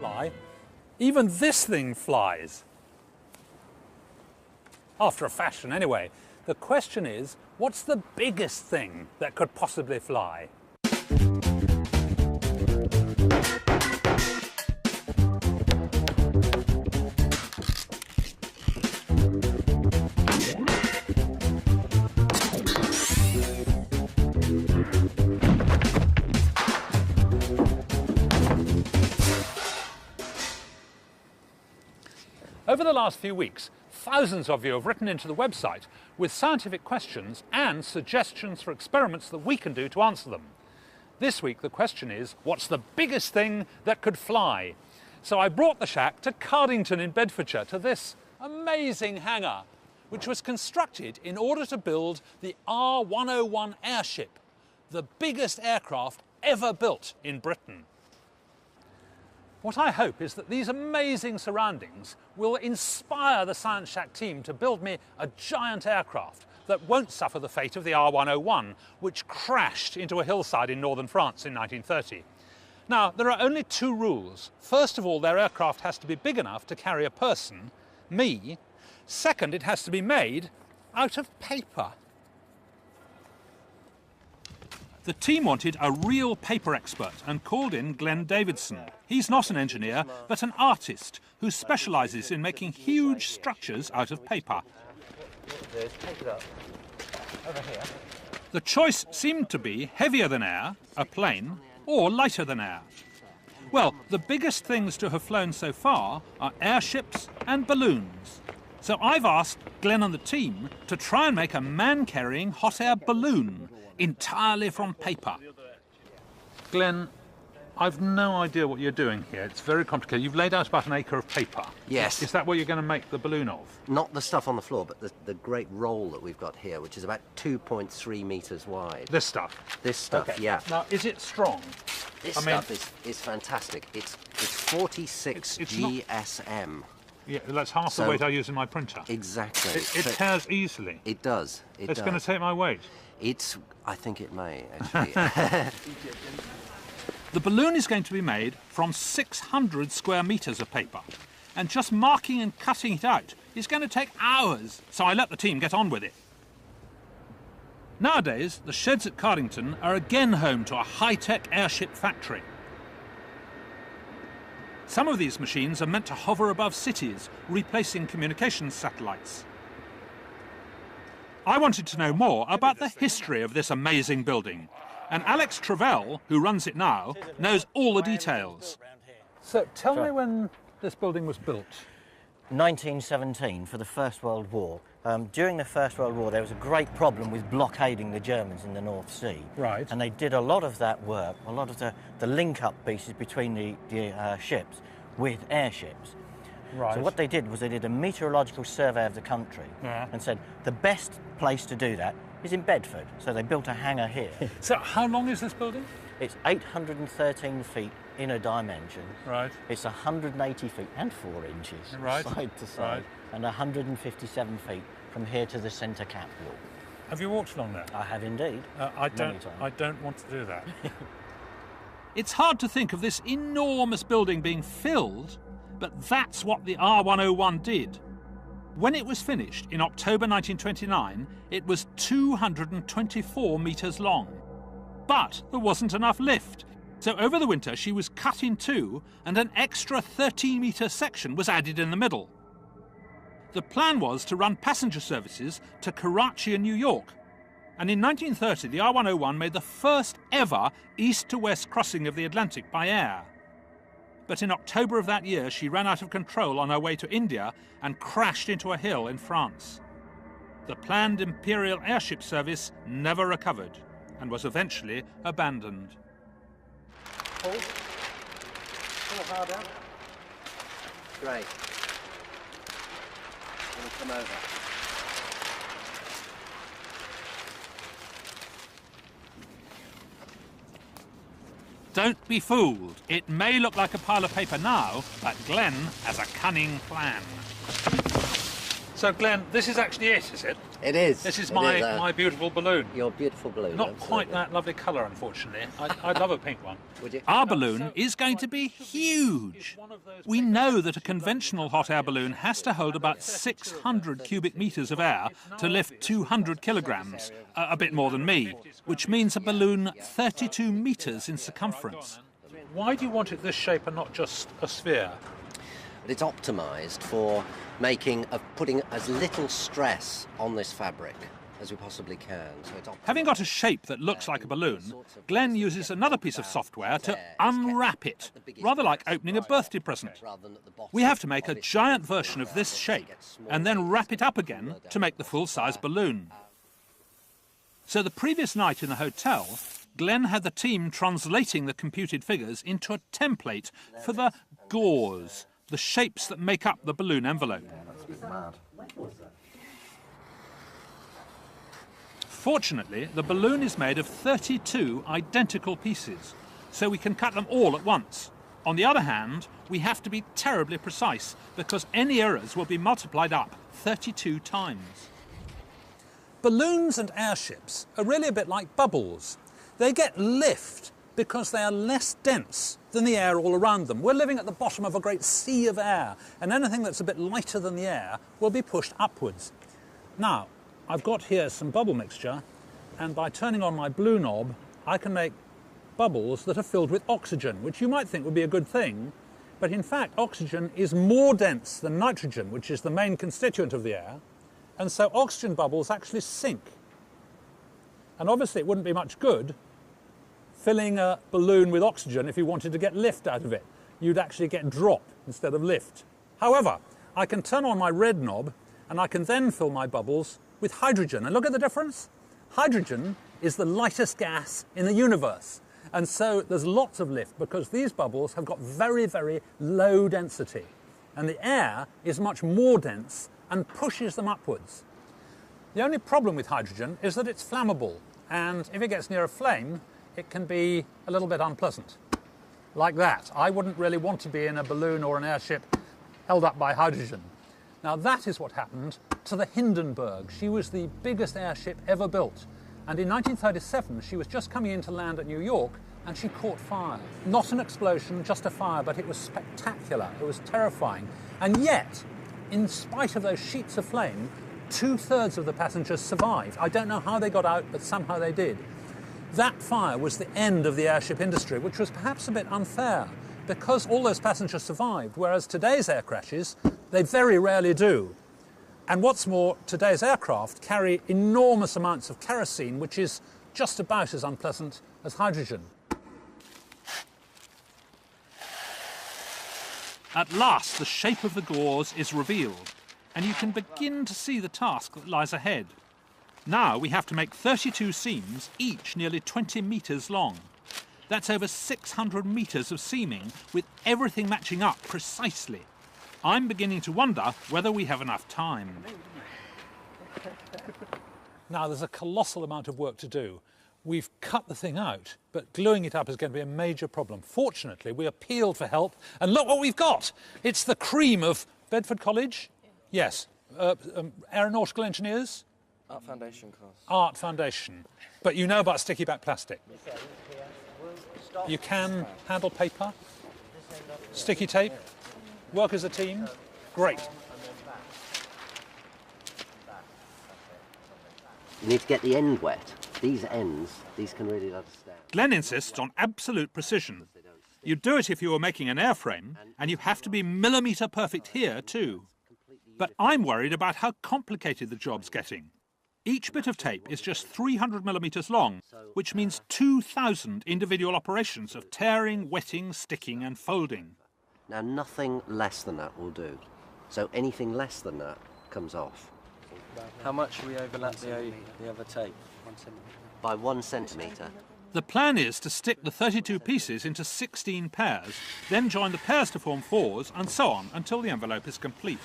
fly. Even this thing flies. After a fashion, anyway. The question is, what's the biggest thing that could possibly fly? Over the last few weeks, thousands of you have written into the website with scientific questions and suggestions for experiments that we can do to answer them. This week the question is, what's the biggest thing that could fly? So I brought the shack to Cardington in Bedfordshire, to this amazing hangar, which was constructed in order to build the R101 airship, the biggest aircraft ever built in Britain. What I hope is that these amazing surroundings will inspire the Science Shack team to build me a giant aircraft that won't suffer the fate of the R101, which crashed into a hillside in northern France in 1930. Now, there are only two rules. First of all, their aircraft has to be big enough to carry a person, me. Second, it has to be made out of paper. The team wanted a real paper expert and called in Glenn Davidson. He's not an engineer, but an artist who specialises in making huge structures out of paper. The choice seemed to be heavier than air, a plane, or lighter than air. Well, the biggest things to have flown so far are airships and balloons. So I've asked Glenn and the team to try and make a man-carrying hot air balloon entirely from paper. Glenn, I've no idea what you're doing here. It's very complicated. You've laid out about an acre of paper. Yes. Is that what you're going to make the balloon of? Not the stuff on the floor, but the great roll that we've got here, which is about 2.3 metres wide. This stuff? This stuff, okay. yeah. Now, is it strong? This stuff is fantastic. It's 46 it's GSM. Yeah, that's half the weight I use in my printer. Exactly. It tears easily. It does. It's going to take my weight. I think it may, actually. The balloon is going to be made from 600 square metres of paper, and just marking and cutting it out is going to take hours, so I let the team get on with it. Nowadays, the sheds at Cardington are again home to a high-tech airship factory. Some of these machines are meant to hover above cities, replacing communications satellites. I wanted to know more about the history of this amazing building, and Alex Travell, who runs it now, knows all the details. So tell me when this building was built. 1917, for the First World War. During the First World War, there was a great problem with blockading the Germans in the North Sea. Right. And they did a lot of that work, a lot of the link-up pieces between the ships with airships. Right. So what they did was they did a meteorological survey of the country and said the best place to do that is in Bedford. So they built a hangar here. So how long is this building? It's 813 feet inner dimension. Right. It's 180 feet and 4 inches side to side, and 157 feet from here to the centre cap wall. Have you walked along there? I have indeed. I don't want to do that. It's hard to think of this enormous building being filled, but that's what the R101 did. When it was finished in October 1929, it was 224 metres long. But there wasn't enough lift. So over the winter, she was cut in two, and an extra 30-metre section was added in the middle. The plan was to run passenger services to Karachi and New York. And in 1930, the R101 made the first ever east-to-west crossing of the Atlantic by air. But in October of that year, she ran out of control on her way to India and crashed into a hill in France. The planned Imperial airship service never recovered and was eventually abandoned. Pull. Pull harder. Great. It'll come over. Don't be fooled. It may look like a pile of paper now, but Glenn has a cunning plan. So, Glenn, this is actually it, is it? It is. This is It my beautiful balloon. Your beautiful balloon. Not absolutely. quite that lovely colour, unfortunately. I'd love a pink one. Would you? Our balloon is going to be huge. We know that a conventional hot air balloon has to hold about 600 cubic metres of air to lift 200 kilograms, a bit more than me, which means a balloon 32 metres in circumference. Why do you want it this shape and not just a sphere? But it's optimised for putting as little stress on this fabric as we possibly can. So it's Having got a shape that looks like a balloon, Glenn uses another piece of software to unwrap it, rather like opening a birthday present. We have to make a giant version of this shape and then wrap it up again to make the full-size balloon. So the previous night in the hotel, Glenn had the team translating the computed figures into a template for the gauze, the shapes that make up the balloon envelope. Fortunately, the balloon is made of 32 identical pieces, so we can cut them all at once. On the other hand, we have to be terribly precise, because any errors will be multiplied up 32 times. Balloons and airships are really a bit like bubbles. They get lift because they are less dense than the air all around them. We're living at the bottom of a great sea of air, and anything that's a bit lighter than the air will be pushed upwards. Now, I've got here some bubble mixture, and by turning on my blue knob, I can make bubbles that are filled with oxygen, which you might think would be a good thing, but in fact oxygen is more dense than nitrogen, which is the main constituent of the air, and so oxygen bubbles actually sink. And obviously it wouldn't be much good filling a balloon with oxygen if you wanted to get lift out of it. You'd actually get drop instead of lift. However, I can turn on my red knob and I can then fill my bubbles with hydrogen. And look at the difference. Hydrogen is the lightest gas in the universe. And so there's lots of lift because these bubbles have got very, very low density. And the air is much more dense and pushes them upwards. The only problem with hydrogen is that it's flammable. And if it gets near a flame, it can be a little bit unpleasant. Like that. I wouldn't really want to be in a balloon or an airship held up by hydrogen. Now that is what happened to the Hindenburg. She was the biggest airship ever built. And in 1937, she was just coming in to land at New York and she caught fire. Not an explosion, just a fire, but it was spectacular. It was terrifying. And yet, in spite of those sheets of flame, 2/3 of the passengers survived. I don't know how they got out, but somehow they did. That fire was the end of the airship industry, which was perhaps a bit unfair because all those passengers survived, whereas today's air crashes, they very rarely do. And what's more, today's aircraft carry enormous amounts of kerosene, which is just about as unpleasant as hydrogen. At last, the shape of the gauze is revealed, and you can begin to see the task that lies ahead. Now we have to make 32 seams, each nearly 20 metres long. That's over 600 metres of seaming, with everything matching up precisely. I'm beginning to wonder whether we have enough time. Now there's a colossal amount of work to do. We've cut the thing out, but gluing it up is going to be a major problem. Fortunately, we appealed for help, and look what we've got! It's the cream of Bedford College? Yes. Aeronautical engineers? Art Foundation course. Art Foundation. But you know about sticky back plastic. You can handle paper, sticky tape, work as a team. Great. You need to get the end wet. These ends, these can really let us down. Glenn insists on absolute precision. You'd do it if you were making an airframe, and you have to be millimetre perfect here too. But I'm worried about how complicated the job's getting. Each bit of tape is just 300 millimetres long, which means 2,000 individual operations of tearing, wetting, sticking and folding. Now nothing less than that will do. So anything less than that comes off. How much should we overlap the other tape? By 1 centimetre. The plan is to stick the 32 pieces into 16 pairs, then join the pairs to form 4s, and so on until the envelope is complete.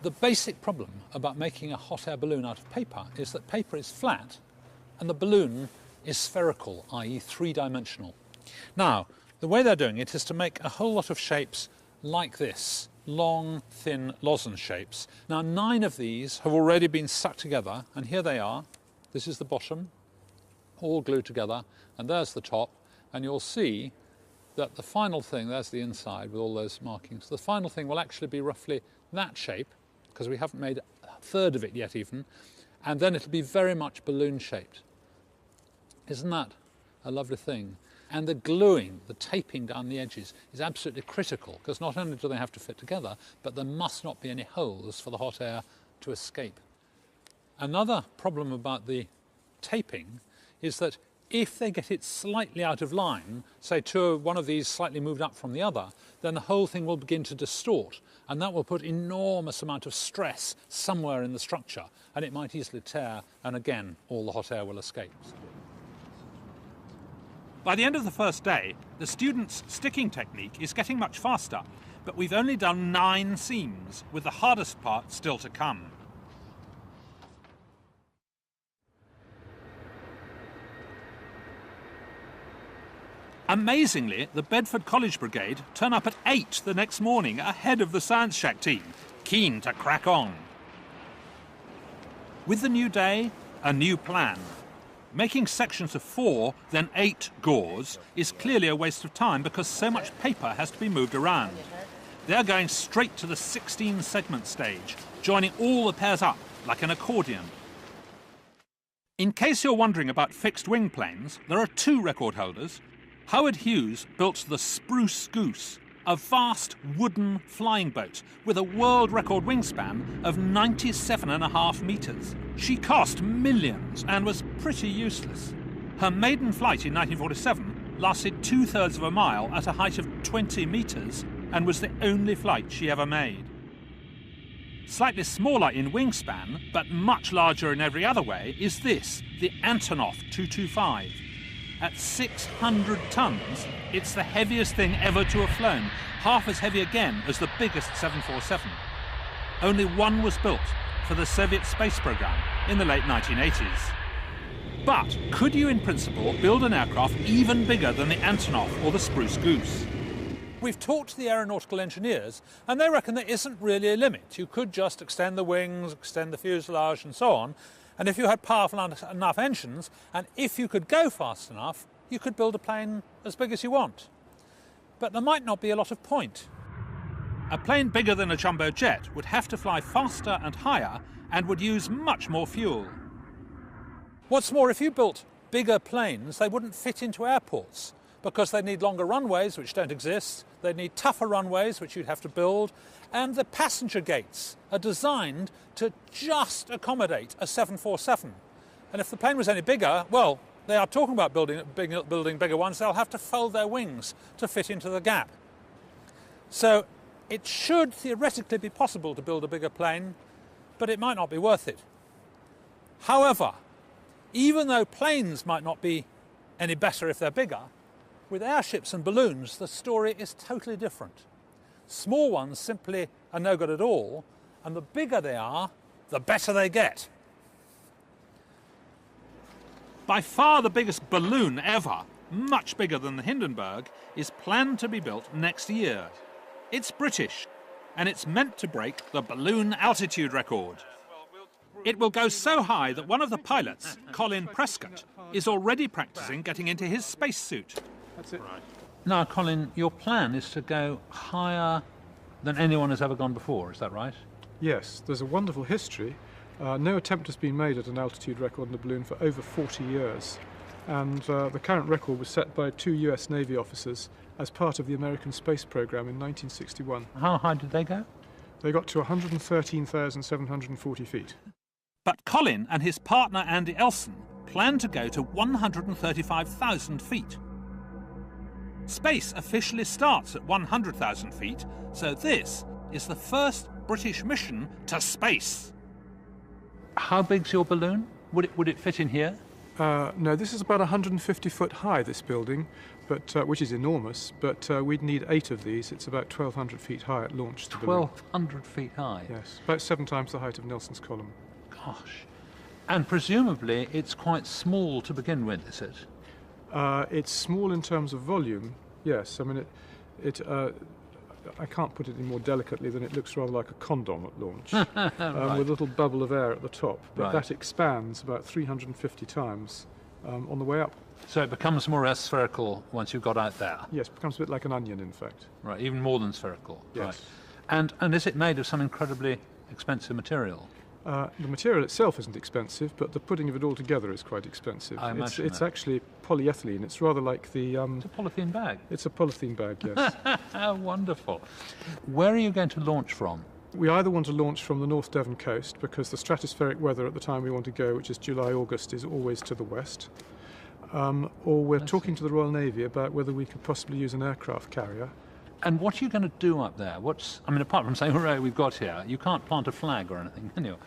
The basic problem about making a hot air balloon out of paper is that paper is flat and the balloon is spherical, i.e. three-dimensional. Now, the way they're doing it is to make a whole lot of shapes like this, long, thin lozenge shapes. Now 9 of these have already been stuck together, and here they are. This is the bottom, all glued together, and there's the top, and you'll see that the final thing, there's the inside with all those markings, the final thing will actually be roughly that shape, because we haven't made a third of it yet even, and then it'll be very much balloon shaped. Isn't that a lovely thing? And the gluing, the taping down the edges is absolutely critical, because not only do they have to fit together, but there must not be any holes for the hot air to escape. Another problem about the taping is that if they get it slightly out of line, say one of these slightly moved up from the other, then the whole thing will begin to distort, and that will put enormous amount of stress somewhere in the structure, and it might easily tear, and again, all the hot air will escape. By the end of the first day, the students' sticking technique is getting much faster, but we've only done 9 seams, with the hardest part still to come. Amazingly, the Bedford College Brigade turn up at 8 the next morning ahead of the Science Shack team, keen to crack on. With the new day, a new plan. Making sections of 4, then 8 gauze is clearly a waste of time because so much paper has to be moved around. They're going straight to the 16 segment stage, joining all the pairs up like an accordion. In case you're wondering about fixed wing planes, there are 2 record holders. Howard Hughes built the Spruce Goose, a vast wooden flying boat with a world record wingspan of 97.5 metres. She cost millions and was pretty useless. Her maiden flight in 1947 lasted 2/3 of a mile at a height of 20 metres and was the only flight she ever made. Slightly smaller in wingspan, but much larger in every other way, is this, the Antonov 225. At 600 tons, it's the heaviest thing ever to have flown, half as heavy again as the biggest 747. Only one was built for the Soviet space program in the late 1980s. But could you, in principle, build an aircraft even bigger than the Antonov or the Spruce Goose? We've talked to the aeronautical engineers, and they reckon there isn't really a limit. You could just extend the wings, extend the fuselage and so on, and if you had powerful enough engines, and if you could go fast enough, you could build a plane as big as you want. But there might not be a lot of point. A plane bigger than a jumbo jet would have to fly faster and higher and would use much more fuel. What's more, if you built bigger planes, they wouldn't fit into airports because they need longer runways, which don't exist. They need tougher runways, which you'd have to build. And the passenger gates are designed to just accommodate a 747. And if the plane was any bigger, well, they are talking about building bigger ones. They'll have to fold their wings to fit into the gap. So it should theoretically be possible to build a bigger plane, but it might not be worth it. However, even though planes might not be any better if they're bigger, with airships and balloons, the story is totally different. Small ones simply are no good at all, and the bigger they are, the better they get. By far the biggest balloon ever, much bigger than the Hindenburg, is planned to be built next year. It's British, and it's meant to break the balloon altitude record. It will go so high that one of the pilots, Colin Prescott, is already practicing getting into his spacesuit. That's it. Right. Now, Colin, your plan is to go higher than anyone has ever gone before, is that right? Yes, there's a wonderful history. No attempt has been made at an altitude record in a balloon for over 40 years. And the current record was set by 2 US Navy officers as part of the American space program in 1961. How high did they go? They got to 113,740 feet. But Colin and his partner Andy Elson plan to go to 135,000 feet. Space officially starts at 100,000 feet, so this is the first British mission to space. How big's your balloon? Would it fit in here? No, this is about 150 foot high, this building, but which is enormous, but we'd need 8 of these. It's about 1,200 feet high at launch. 1,200 feet high? Yes, about 7 times the height of Nelson's Column. Gosh. And presumably it's quite small to begin with, is it? It's small in terms of volume, yes. I mean, I can't put it any more delicately than it looks rather like a condom at launch, with a little bubble of air at the top. But Right. that expands about 350 times on the way up. So it becomes more or less spherical once you've got out there. Yes, it becomes a bit like an onion, in fact. Right, even more than spherical. Yes. Right. And is it made of some incredibly expensive material? The material itself isn't expensive, but the putting of it all together is quite expensive. I imagine It's that. actually polyethylene. It's rather like the... It's a polythene bag. it's a polythene bag, yes. How wonderful. Where are you going to launch from? We either want to launch from the North Devon coast, because the stratospheric weather at the time we want to go, which is July, August, is always to the west. Or we're talking to the Royal Navy about whether we could possibly use an aircraft carrier. And what are you going to do up there? Apart from saying, hooray, we've got here, you can't plant a flag or anything, can you?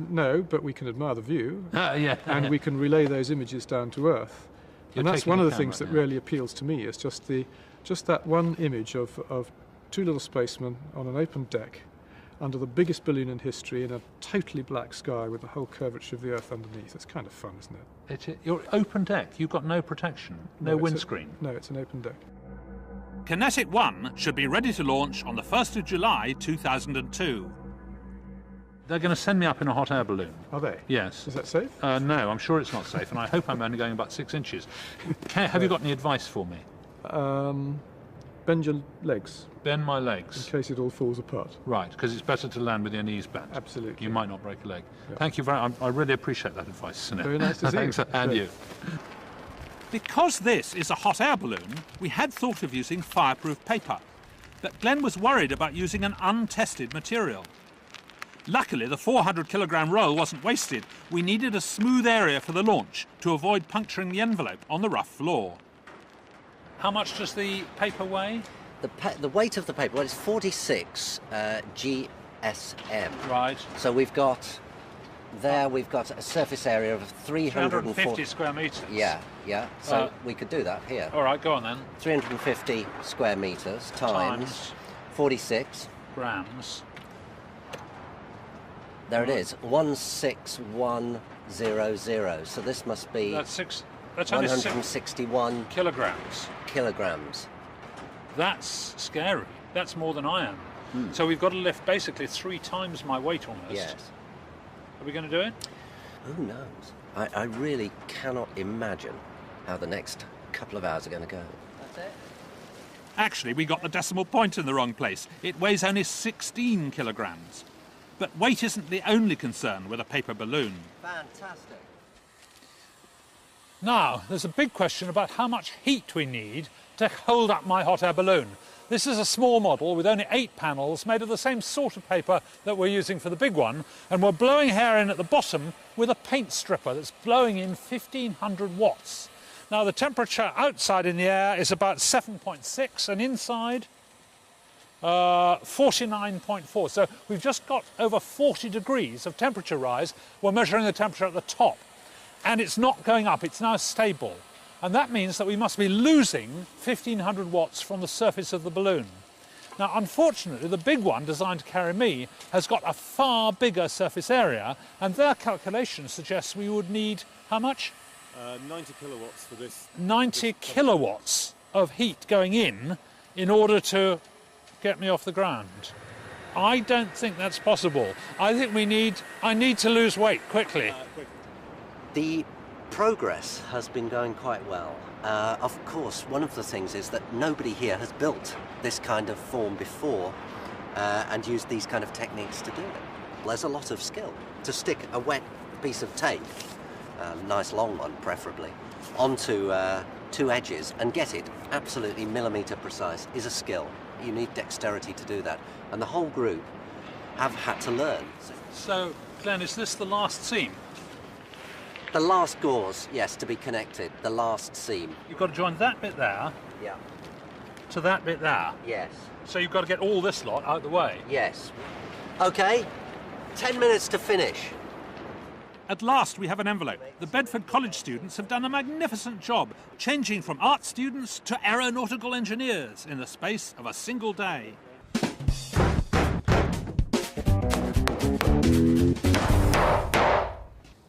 No, but we can admire the view, Yeah. and we can relay those images down to Earth. You're And that's taking one the of the camera things that now. really appeals to me, is just that one image of two little spacemen on an open deck under the biggest balloon in history in a totally black sky with the whole curvature of the Earth underneath. It's kind of fun, isn't it? You're open deck, you've got no protection, no it's a- windscreen. No, it's an open deck. Kinetic 1 should be ready to launch on the 1st of July 2002. They're going to send me up in a hot air balloon. Are they? Yes. Is that safe? No, I'm sure it's not safe, and I hope I'm only going about 6 inches. Have you got any advice for me? Bend your legs Bend my in legs. case it all falls apart. Right, because it's better to land with your knees bent. Absolutely. You might not break a leg. Yeah. Thank you I really appreciate that advice, Sunil. Very nice to see you. Thanks, and Great. you. Because this is a hot air balloon, we had thought of using fireproof paper. But Glenn was worried about using an untested material. Luckily, the 400 kilogram roll wasn't wasted. We needed a smooth area for the launch to avoid puncturing the envelope on the rough floor. How much does the paper weigh? The weight of the paper, well, it's 46 GSM. Right. So we've got a surface area of 340. 350 square metres. Yeah. So we could do that here. All right, go on then. 350 square metres times 46. Grams. There it is, 16100. So this must be That's only 6 161 kilograms. kilograms. That's scary. That's more than I am. So we've got to lift basically 3 times my weight almost. Yes. Are we going to do it? Who knows? I really cannot imagine how the next couple of hours are going to go. That's it. Actually, we got the decimal point in the wrong place. It weighs only 16 kilograms. But weight isn't the only concern with a paper balloon. Fantastic. Now, there's a big question about how much heat we need to hold up my hot air balloon. This is a small model with only 8 panels made of the same sort of paper that we're using for the big one, and we're blowing air in at the bottom with a paint stripper that's blowing in 1500 watts. Now, the temperature outside in the air is about 7.6 and inside 49.4. So we've just got over 40 degrees of temperature rise. We're measuring the temperature at the top, and it's not going up, it's now stable. And that means that we must be losing 1500 watts from the surface of the balloon. Now, unfortunately, the big one, designed to carry me, has got a far bigger surface area, and their calculation suggests we would need how much? 90 kilowatts for this. 90 kilowatts of heat going in order to get me off the ground. I don't think that's possible. I think I need to lose weight quickly. The progress has been going quite well. Of course, one of the things is that nobody here has built this kind of form before and used these kind of techniques to do it. There's a lot of skill. To stick a wet piece of tape, a nice long one preferably, onto 2 edges and get it absolutely millimetre precise is a skill. You need dexterity to do that. And the whole group have had to learn. So, Glenn, is this the last seam? The last gauze, yes, to be connected. The last seam. You've got to join that bit there Yeah. to that bit there. Yes. So you've got to get all this lot out the way. Yes. Okay. 10 minutes to finish. At last, we have an envelope. The Bedford College students have done a magnificent job, changing from art students to aeronautical engineers in the space of a single day.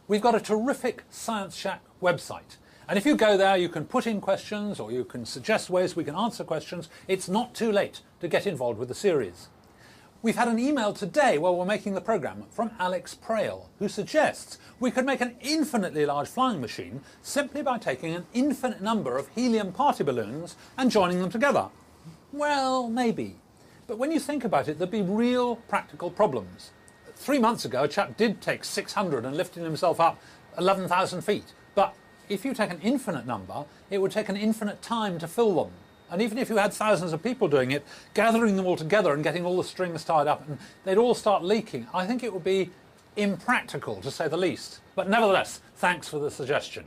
We've got a terrific Science Shack website, And if you go there, you can put in questions or you can suggest ways we can answer questions. It's not too late to get involved with the series. We've had an email today while we're making the programme from Alex Prail, who suggests we could make an infinitely large flying machine simply by taking an infinite number of helium party balloons and joining them together. Well, maybe. But when you think about it, there'd be real practical problems. 3 months ago, a chap did take 600 and lifted himself up 11,000 feet. But if you take an infinite number, it would take an infinite time to fill them. And even if you had thousands of people doing it, gathering them all together and getting all the strings tied up, and they'd all start leaking, I think it would be impractical, to say the least. But nevertheless, thanks for the suggestion.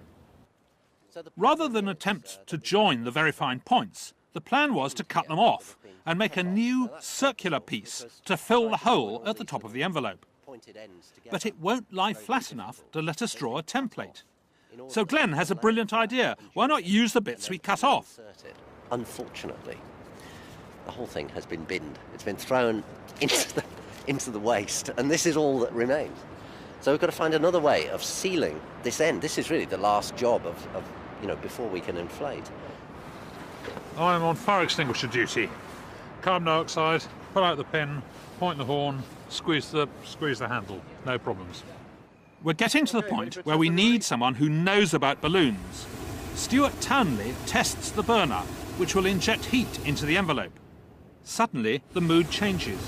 Rather than attempt to join the very fine points, the plan was to cut them off and make a new circular piece to fill the hole at the top of the envelope. But it won't lie flat enough to let us draw a template. So Glenn has a brilliant idea. Why not use the bits we cut off? Unfortunately, the whole thing has been binned. It's been thrown into the waste, and this is all that remains. So we've got to find another way of sealing this end. This is really the last job of before we can inflate. I'm on fire extinguisher duty. Carbon dioxide, pull out the pin, point the horn, squeeze the handle. No problems. We're getting to the point where we need someone who knows about balloons. Stuart Townley tests the burner, which will inject heat into the envelope. Suddenly, the mood changes.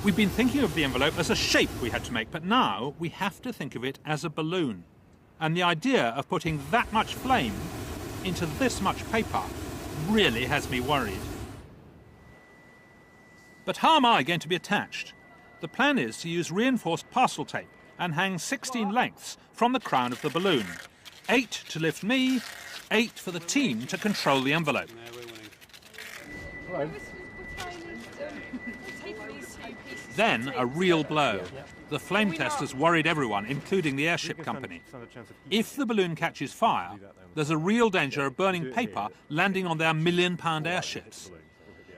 We've been thinking of the envelope as a shape we had to make, but now we have to think of it as a balloon. And the idea of putting that much flame into this much paper really has me worried. But how am I going to be attached? The plan is to use reinforced parcel tape and hang 16 lengths from the crown of the balloon. 8 to lift me, 8 for the team to control the envelope. Then a real blow. The flame test has worried everyone, including the airship company. If the balloon catches fire, there's a real danger of burning paper landing on their million-pound airships.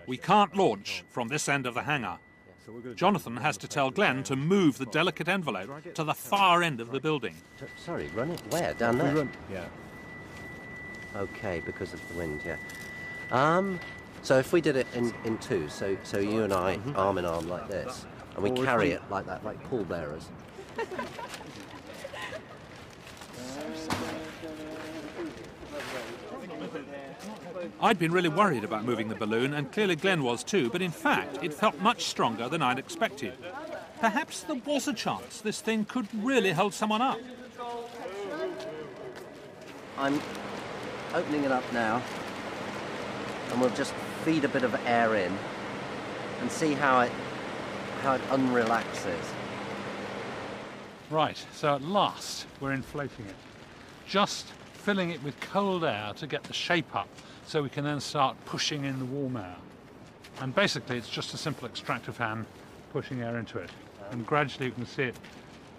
We can't launch from this end of the hangar. Jonathan has to tell Glenn to move the delicate envelope to the far end of the building. Sorry, run it where? Down there? Yeah. Okay, because of the wind, yeah. So if we did it in two, so you and I, arm in arm like this, and we carry it like that, like pallbearers. I'd been really worried about moving the balloon, and clearly Glenn was too, but in fact it felt much stronger than I'd expected. Perhaps there was a chance this thing could really hold someone up. I'm opening it up now, and we'll just feed a bit of air in and see how it unrelaxes. Right, so at last we're inflating it. Just filling it with cold air to get the shape up so we can then start pushing in the warm air. And basically it's just a simple extractor fan pushing air into it. And gradually you can see it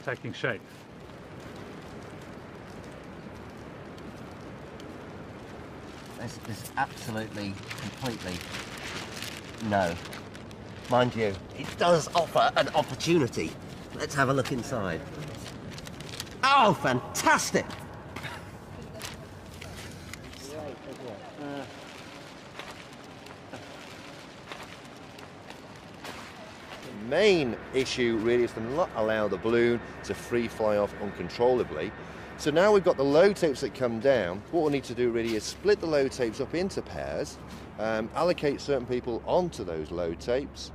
taking shape. There's absolutely, completely no. Mind you, it does offer an opportunity. Let's have a look inside. Oh, fantastic! The main issue really is to not allow the balloon to free fly off uncontrollably. So now we've got the load tapes that come down. What we'll need to do really is split the load tapes up into pairs, allocate certain people onto those load tapes.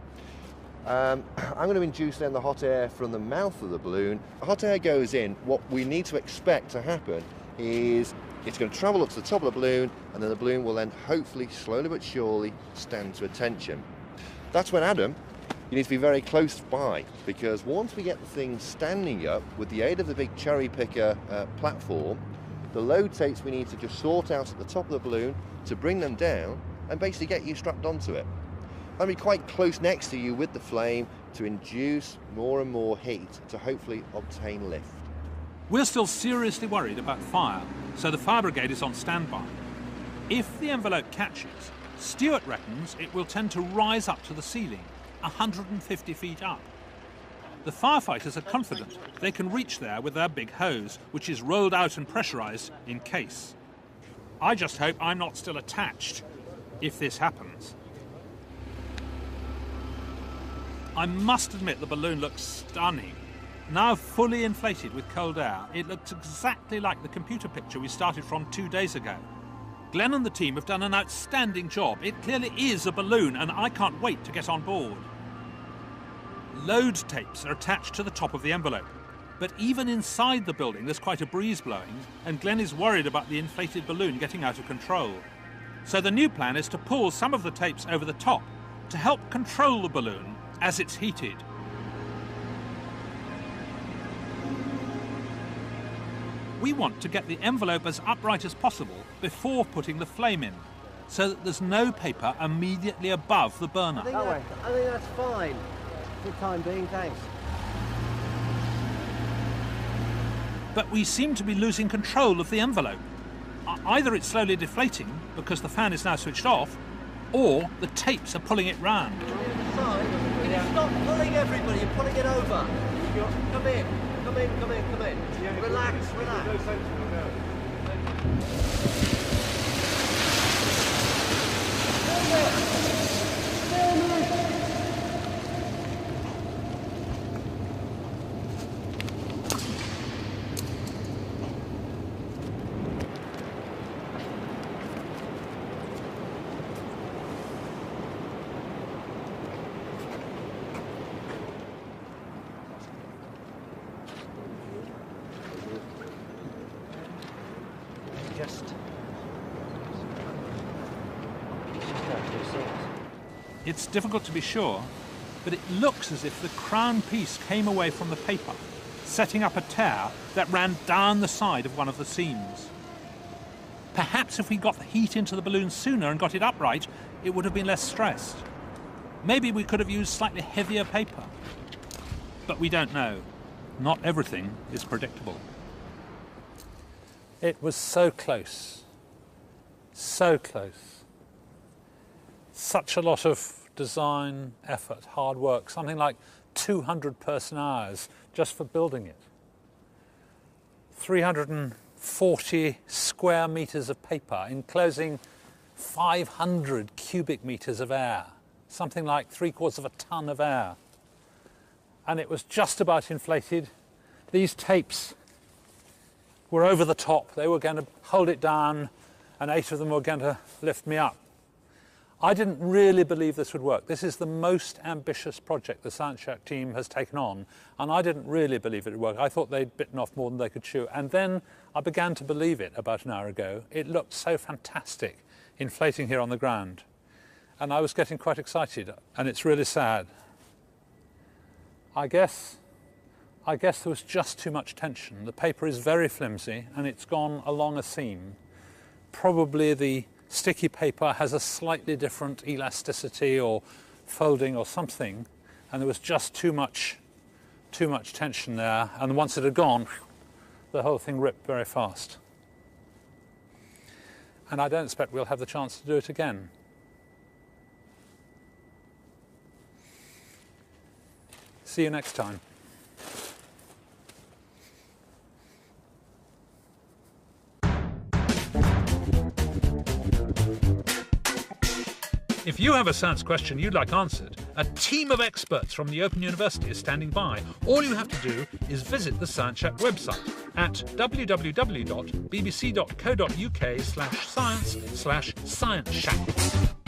I'm going to induce then the hot air from the mouth of the balloon. The hot air goes in. What we need to expect to happen is it's going to travel up to the top of the balloon, and then the balloon will then hopefully, slowly but surely, stand to attention. That's when, Adam, you need to be very close by, because once we get the thing standing up with the aid of the big cherry picker platform, the load tapes we need to just sort out at the top of the balloon to bring them down and basically get you strapped onto it. I'll be quite close next to you with the flame to induce more and more heat to hopefully obtain lift. We're still seriously worried about fire, so the fire brigade is on standby. If the envelope catches, Stuart reckons it will tend to rise up to the ceiling, 150 feet up. The firefighters are confident they can reach there with their big hose, which is rolled out and pressurised in case. I just hope I'm not still attached if this happens. I must admit the balloon looks stunning. Now fully inflated with cold air, it looks exactly like the computer picture we started from 2 days ago. Glenn and the team have done an outstanding job. It clearly is a balloon, and I can't wait to get on board. Load tapes are attached to the top of the envelope, but even inside the building there's quite a breeze blowing, and Glenn is worried about the inflated balloon getting out of control. So the new plan is to pull some of the tapes over the top to help control the balloon as it's heated. We want to get the envelope as upright as possible before putting the flame in, so that there's no paper immediately above the burner. I think that's fine for the time being, thanks. But we seem to be losing control of the envelope. Either it's slowly deflating because the fan is now switched off, or the tapes are pulling it round. Stop pulling everybody, you're pulling it over. Come in. Relax. It's difficult to be sure, but it looks as if the crown piece came away from the paper, setting up a tear that ran down the side of one of the seams. Perhaps if we got the heat into the balloon sooner and got it upright, it would have been less stressed. Maybe we could have used slightly heavier paper. But we don't know. Not everything is predictable. It was so close. So close. Such a lot of design, effort, hard work, something like 200 person-hours just for building it. 340 square metres of paper enclosing 500 cubic metres of air, something like 3/4 of a tonne of air. And it was just about inflated. These tapes were over the top. They were going to hold it down, and 8 of them were going to lift me up. I didn't really believe this would work. This is the most ambitious project the Science Shack team has taken on, and I didn't really believe it would work. I thought they'd bitten off more than they could chew. And then I began to believe it about an hour ago. It looked so fantastic, inflating here on the ground. And I was getting quite excited, and it's really sad. I guess there was just too much tension. The paper is very flimsy, and it's gone along a seam. Probably the sticky paper has a slightly different elasticity or folding or something, and there was just too much tension there, and once it had gone, the whole thing ripped very fast. And I don't expect we'll have the chance to do it again. See you next time. If you have a science question you'd like answered, a team of experts from the Open University is standing by. All you have to do is visit the Science Shack website at www.bbc.co.uk/science/scienceshack.